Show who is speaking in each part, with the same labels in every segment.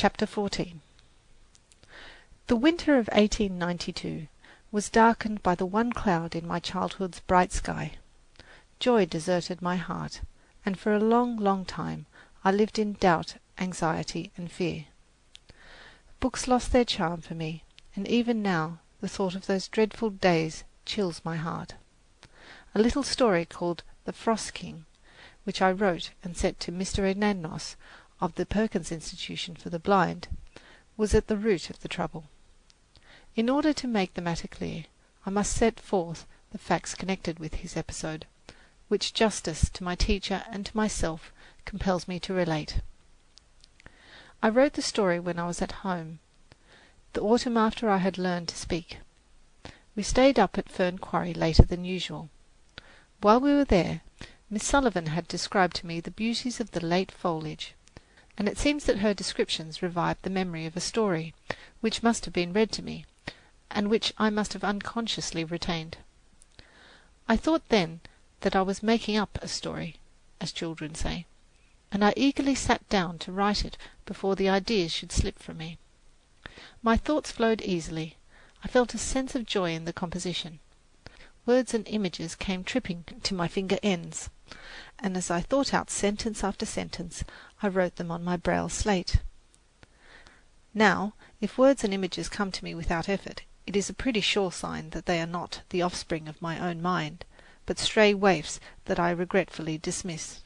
Speaker 1: Chapter 14. The winter of 1892 was darkened by the one cloud in my childhood's bright sky. Joy deserted my heart, and for a long, long time I lived in doubt, anxiety, and fear. Books lost their charm for me, and even now the thought of those dreadful days chills my heart. A little story called The Frost King, which I wrote and sent to Mr. Anagnos of the Perkins Institution for the Blind, was at the root of the trouble. In order to make the matter clear, I must set forth the facts connected with his episode, which justice to my teacher and to myself compels me to relate. I wrote the story when I was at home, the autumn after I had learned to speak. We stayed up at Fern Quarry later than usual. While we were there, Miss Sullivan had described to me the beauties of the late foliage, and it seems that her descriptions revived the memory of a story which must have been read to me, and which I must have unconsciously retained. I thought then that I was making up a story, as children say, and I eagerly sat down to write it before the ideas should slip from me. My thoughts flowed easily. I felt a sense of joy in the composition. Words and images came tripping to my finger ends, and as I thought out sentence after sentence, I wrote them on my braille slate. Now, if words and images come to me without effort, it is a pretty sure sign that they are not the offspring of my own mind, but stray waifs that I regretfully dismiss.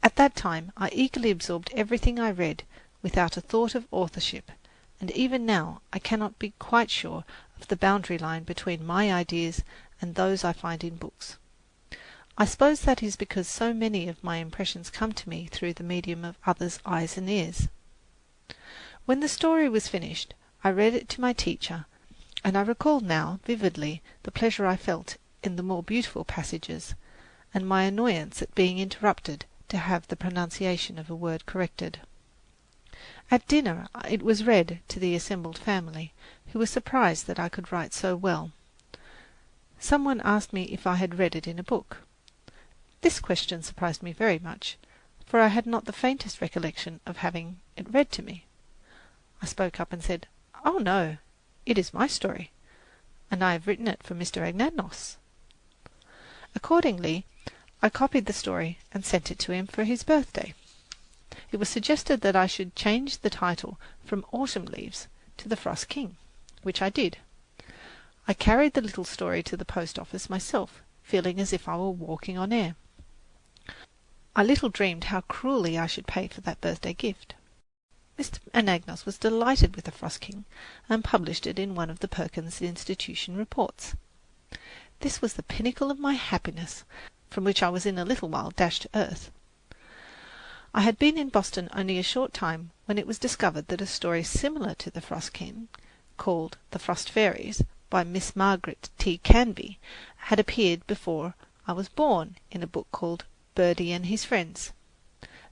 Speaker 1: At that time I eagerly absorbed everything I read, without a thought of authorship, and even now I cannot be quite sure of the boundary line between my ideas and those I find in books. I suppose that is because so many of my impressions come to me through the medium of others' eyes and ears. When the story was finished, I read it to my teacher, and I recall now vividly the pleasure I felt in the more beautiful passages, and my annoyance at being interrupted to have the pronunciation of a word corrected. At dinner it was read to the assembled family, who were surprised that I could write so well. Someone asked me if I had read it in a book. This question surprised me very much, for I had not the faintest recollection of having it read to me. I spoke up and said, "Oh no, it is my story, and I have written it for Mr. Anagnos." Accordingly, I copied the story and sent it to him for his birthday. It was suggested that I should change the title from Autumn Leaves to The Frost King, which I did. I carried the little story to the post office myself, feeling as if I were walking on air. I little dreamed how cruelly I should pay for that birthday gift. Mr. Anagnos was delighted with The Frost King and published it in one of the Perkins Institution reports. This was the pinnacle of my happiness, from which I was in a little while dashed to earth. I had been in Boston only a short time when it was discovered that a story similar to The Frost King, called The Frost Fairies, by Miss Margaret T. Canby, had appeared before I was born in a book called Birdie and His Friends.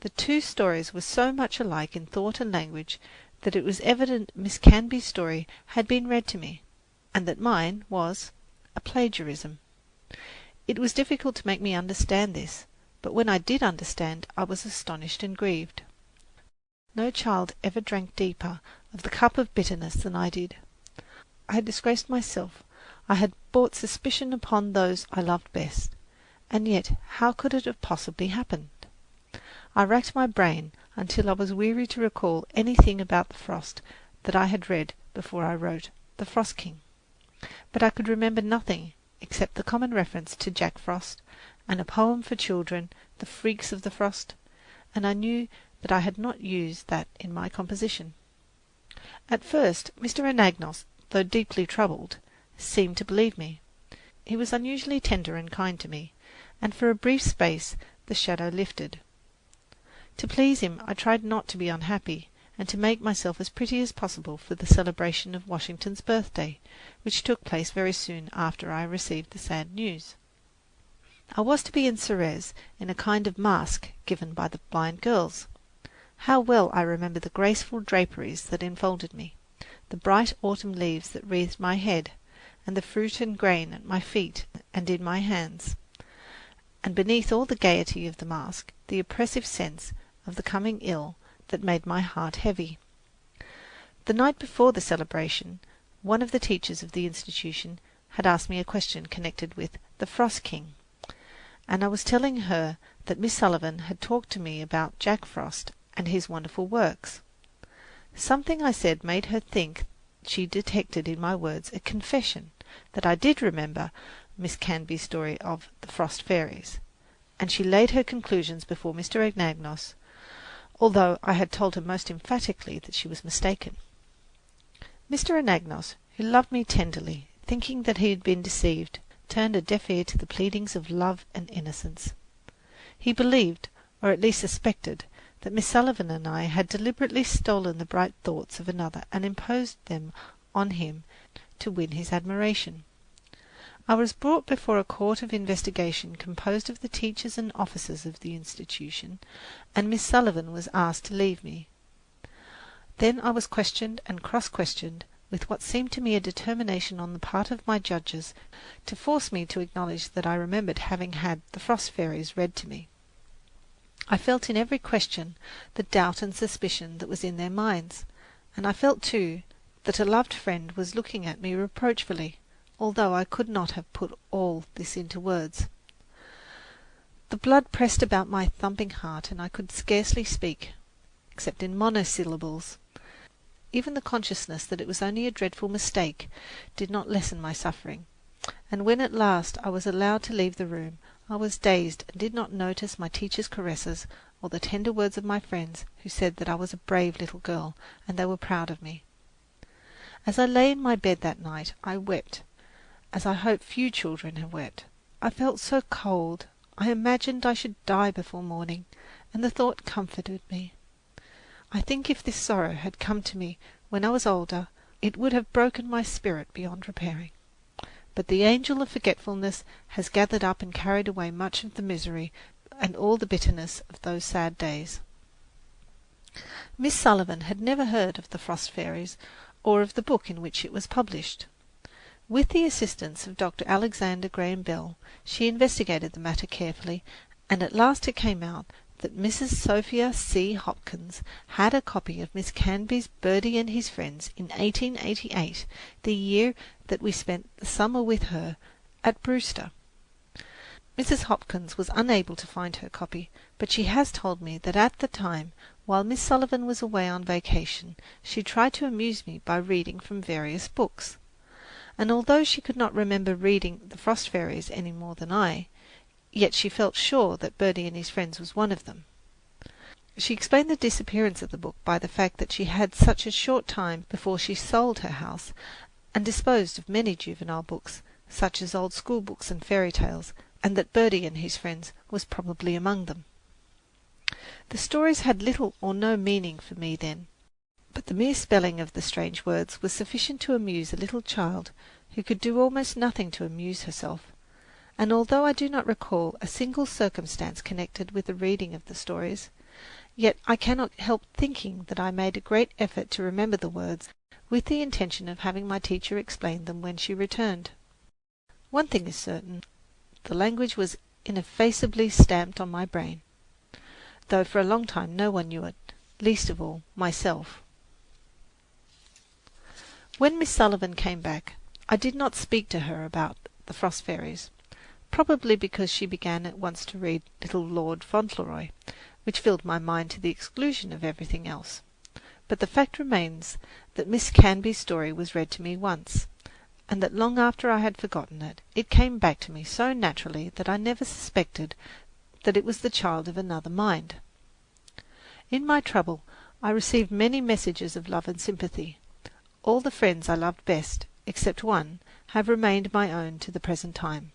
Speaker 1: The two stories were so much alike in thought and language that it was evident Miss Canby's story had been read to me, and that mine was a plagiarism. It was difficult to make me understand this, but when I did understand, I was astonished and grieved. No child ever drank deeper of the cup of bitterness than I did. I had disgraced myself. I had brought suspicion upon those I loved best. And yet, how could it have possibly happened? I racked my brain until I was weary to recall anything about the frost that I had read before I wrote The Frost King. But I could remember nothing except the common reference to Jack Frost, and a poem for children, The Freaks of the Frost, and I knew that I had not used that in my composition. At first, Mr. Anagnos, though deeply troubled, seemed to believe me. He was unusually tender and kind to me, and for a brief space the shadow lifted. To please him, I tried not to be unhappy, and to make myself as pretty as possible for the celebration of Washington's birthday, which took place very soon after I received the sad news. I was to be in Ceres in a kind of masque given by the blind girls. How well I remember the graceful draperies that enfolded me, the bright autumn leaves that wreathed my head, and the fruit and grain at my feet and in my hands. And beneath all the gaiety of the masque, the oppressive sense of the coming ill that made my heart heavy. The night before the celebration, one of the teachers of the institution had asked me a question connected with the Frost King, and I was telling her that Miss Sullivan had talked to me about Jack Frost and his wonderful works. Something I said made her think she detected in my words a confession that I did remember Miss Canby's story of the Frost Fairies, and she laid her conclusions before Mr. Anagnos, although I had told her most emphatically that she was mistaken. Mr. Anagnos, who loved me tenderly, thinking that he had been deceived, turned a deaf ear to the pleadings of love and innocence. He believed, or at least suspected, that Miss Sullivan and I had deliberately stolen the bright thoughts of another and imposed them on him to win his admiration. I was brought before a court of investigation composed of the teachers and officers of the institution, and Miss Sullivan was asked to leave me. Then I was questioned and cross-questioned with what seemed to me a determination on the part of my judges to force me to acknowledge that I remembered having had the Frost Fairies read to me. I felt in every question the doubt and suspicion that was in their minds, and I felt too that a loved friend was looking at me reproachfully, although I could not have put all this into words. The blood pressed about my thumping heart, and I could scarcely speak, except in monosyllables. Even the consciousness that it was only a dreadful mistake did not lessen my suffering, and when at last I was allowed to leave the room, I was dazed and did not notice my teacher's caresses or the tender words of my friends who said that I was a brave little girl and they were proud of me. As I lay in my bed that night, I wept, as I hope few children have wept. I felt so cold, I imagined I should die before morning, and the thought comforted me. I think if this sorrow had come to me when I was older, it would have broken my spirit beyond repairing. But the angel of forgetfulness has gathered up and carried away much of the misery and all the bitterness of those sad days. Miss Sullivan had never heard of the Frost Fairies or of the book in which it was published. With the assistance of Dr. Alexander Graham Bell, she investigated the matter carefully, and at last it came out that Mrs. Sophia C. Hopkins had a copy of Miss Canby's Birdie and His Friends in 1888, the year that we spent the summer with her at Brewster. Mrs. Hopkins was unable to find her copy, but she has told me that at the time, while Miss Sullivan was away on vacation, she tried to amuse me by reading from various books. And although she could not remember reading the Frost Fairies any more than I, yet she felt sure that Birdie and His Friends was one of them. She explained the disappearance of the book by the fact that she had such a short time before she sold her house and disposed of many juvenile books, such as old school books and fairy tales, and that Birdie and His Friends was probably among them. The stories had little or no meaning for me then, but the mere spelling of the strange words was sufficient to amuse a little child who could do almost nothing to amuse herself. And although I do not recall a single circumstance connected with the reading of the stories, yet I cannot help thinking that I made a great effort to remember the words, with the intention of having my teacher explain them when she returned. One thing is certain, the language was ineffaceably stamped on my brain, though for a long time no one knew it, least of all myself. When Miss Sullivan came back, I did not speak to her about the Frost Fairies, probably because she began at once to read Little Lord Fauntleroy, which filled my mind to the exclusion of everything else. But the fact remains that Miss Canby's story was read to me once, and that long after I had forgotten it, it came back to me so naturally that I never suspected that it was the child of another mind. In my trouble, I received many messages of love and sympathy. All the friends I loved best, except one, have remained my own to the present time.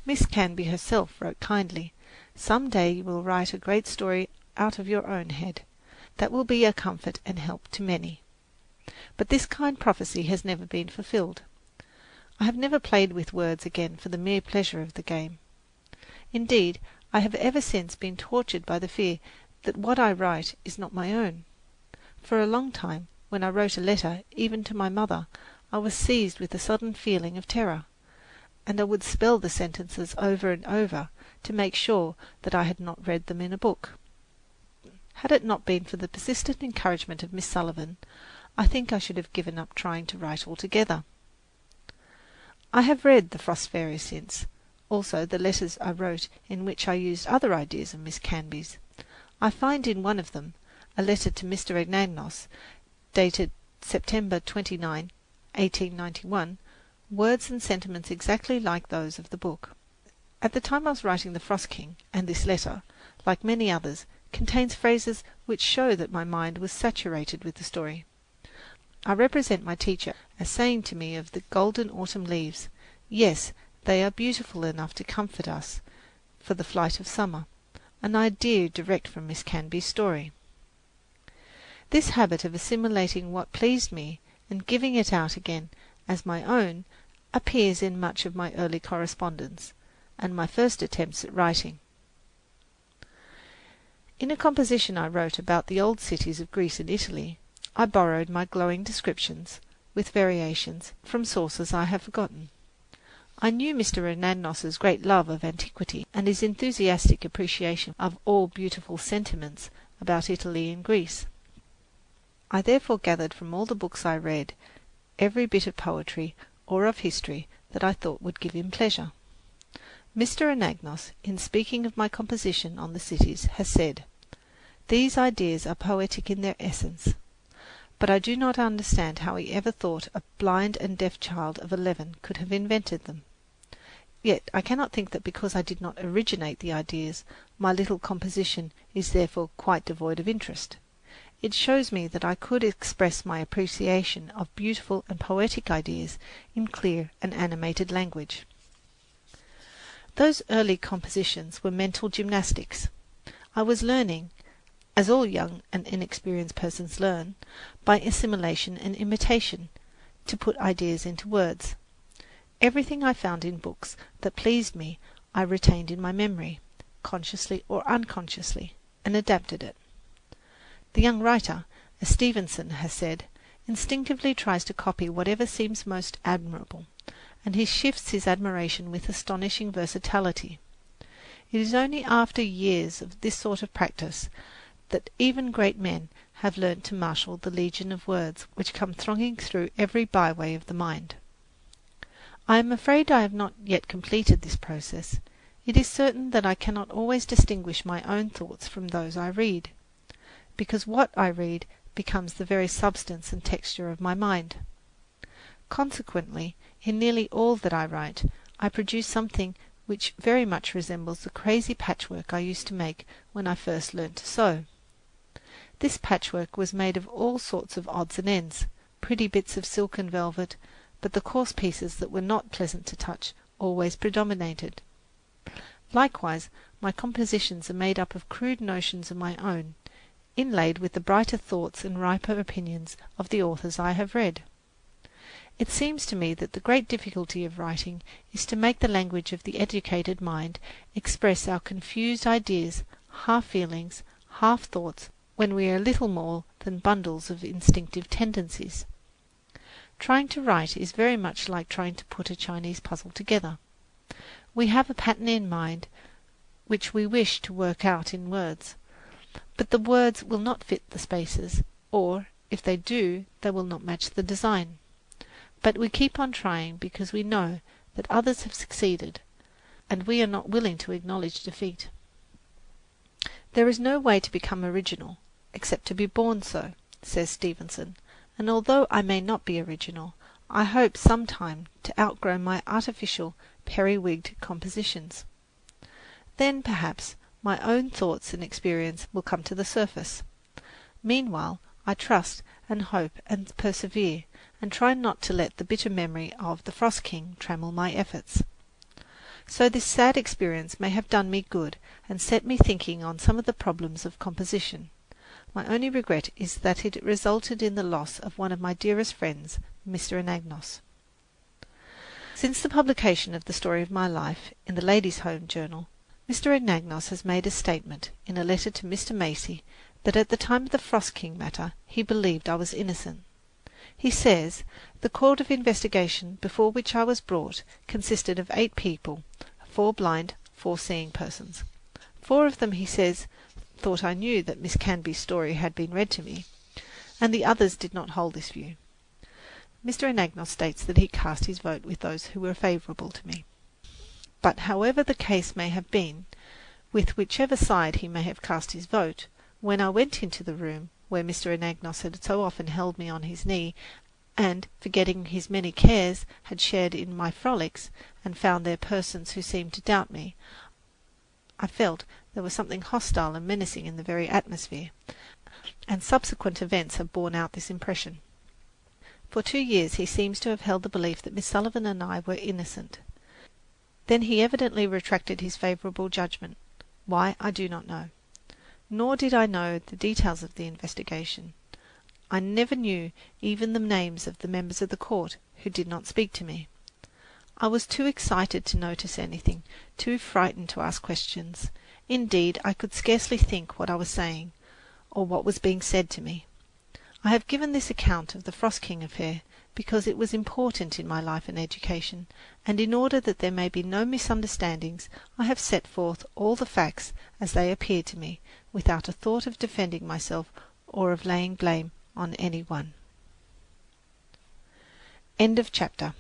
Speaker 1: Miss Canby herself wrote kindly, "Some day you will write a great story out of your own head. That will be a comfort and help to many." But this kind prophecy has never been fulfilled. I have never played with words again for the mere pleasure of the game. Indeed, I have ever since been tortured by the fear that what I write is not my own. For a long time, when I wrote a letter, even to my mother, I was seized with a sudden feeling of terror, and I would spell the sentences over and over to make sure that I had not read them in a book. Had it not been for the persistent encouragement of Miss Sullivan, I think I should have given up trying to write altogether. I have read The Frost Fairy since, also the letters I wrote in which I used other ideas of Miss Canby's. I find in one of them, a letter to Mr. Anagnos, dated September 29, 1891, words and sentiments exactly like those of the book. At the time I was writing The Frost King, and this letter, like many others, contains phrases which show that my mind was saturated with the story. I represent my teacher as saying to me of the golden autumn leaves, "Yes, they are beautiful enough to comfort us for the flight of summer," an idea direct from Miss Canby's story. This habit of assimilating what pleased me and giving it out again as my own appears in much of my early correspondence and my first attempts at writing. In a composition I wrote about the old cities of Greece and Italy, I borrowed my glowing descriptions, with variations, from sources I have forgotten. I knew Mr. Anagnos's great love of antiquity and his enthusiastic appreciation of all beautiful sentiments about Italy and Greece. I therefore gathered from all the books I read every bit of poetry or of history that I thought would give him pleasure. Mr. Anagnos, in speaking of my composition on the cities, has said, "These ideas are poetic in their essence." But I do not understand how he ever thought a blind and deaf child of 11 could have invented them. Yet I cannot think that because I did not originate the ideas, my little composition is therefore quite devoid of interest. It shows me that I could express my appreciation of beautiful and poetic ideas in clear and animated language. Those early compositions were mental gymnastics. I was learning, as all young and inexperienced persons learn, by assimilation and imitation, to put ideas into words. Everything I found in books that pleased me I retained in my memory, consciously or unconsciously, and adapted it. The young writer, as Stevenson has said, instinctively tries to copy whatever seems most admirable, and he shifts his admiration with astonishing versatility. It is only after years of this sort of practice that even great men have learnt to marshal the legion of words which come thronging through every byway of the mind. I am afraid I have not yet completed this process. It is certain that I cannot always distinguish my own thoughts from those I read, because what I read becomes the very substance and texture of my mind. Consequently, in nearly all that I write, I produce something which very much resembles the crazy patchwork I used to make when I first learnt to sew. This patchwork was made of all sorts of odds and ends, pretty bits of silk and velvet, but the coarse pieces that were not pleasant to touch always predominated. Likewise, my compositions are made up of crude notions of my own, inlaid with the brighter thoughts and riper opinions of the authors I have read. It seems to me that the great difficulty of writing is to make the language of the educated mind express our confused ideas, half feelings, half thoughts, when we are little more than bundles of instinctive tendencies. Trying to write is very much like trying to put a Chinese puzzle together. We have a pattern in mind which we wish to work out in words, but the words will not fit the spaces, or, if they do, they will not match the design. But we keep on trying because we know that others have succeeded, and we are not willing to acknowledge defeat. There is no way to become original except to be born so, says Stevenson, and although I may not be original, I hope some time to outgrow my artificial, periwigged compositions. Then, perhaps, my own thoughts and experience will come to the surface. Meanwhile, I trust and hope and persevere, and try not to let the bitter memory of the Frost King trammel my efforts. So this sad experience may have done me good and set me thinking on some of the problems of composition. My only regret is that it resulted in the loss of one of my dearest friends, Mr. Anagnos. Since the publication of the story of my life in the Ladies' Home Journal, Mr. Anagnos has made a statement in a letter to Mr. Macy that at the time of the Frost King matter he believed I was innocent. He says, "The court of investigation before which I was brought consisted of 8 people, 4 blind, 4 seeing persons. 4 of them, he says, thought I knew that Miss Canby's story had been read to me, and the others did not hold this view. Mr. Anagnos states that he cast his vote with those who were favourable to me. But however the case may have been, with whichever side he may have cast his vote, when I went into the room where Mr. Anagnos had so often held me on his knee, and, forgetting his many cares, had shared in my frolics, and found there persons who seemed to doubt me, I felt there was something hostile and menacing in the very atmosphere, and subsequent events have borne out this impression. For 2 years he seems to have held the belief that Miss Sullivan and I were innocent. Then he evidently retracted his favourable judgment. Why, I do not know. Nor did I know the details of the investigation. I never knew even the names of the members of the court who did not speak to me. I was too excited to notice anything, too frightened to ask questions. Indeed, I could scarcely think what I was saying, or what was being said to me. I have given this account of the Frost King affair because it was important in my life and education, and in order that there may be no misunderstandings, I have set forth all the facts as they appear to me, without a thought of defending myself or of laying blame on any one. End of chapter.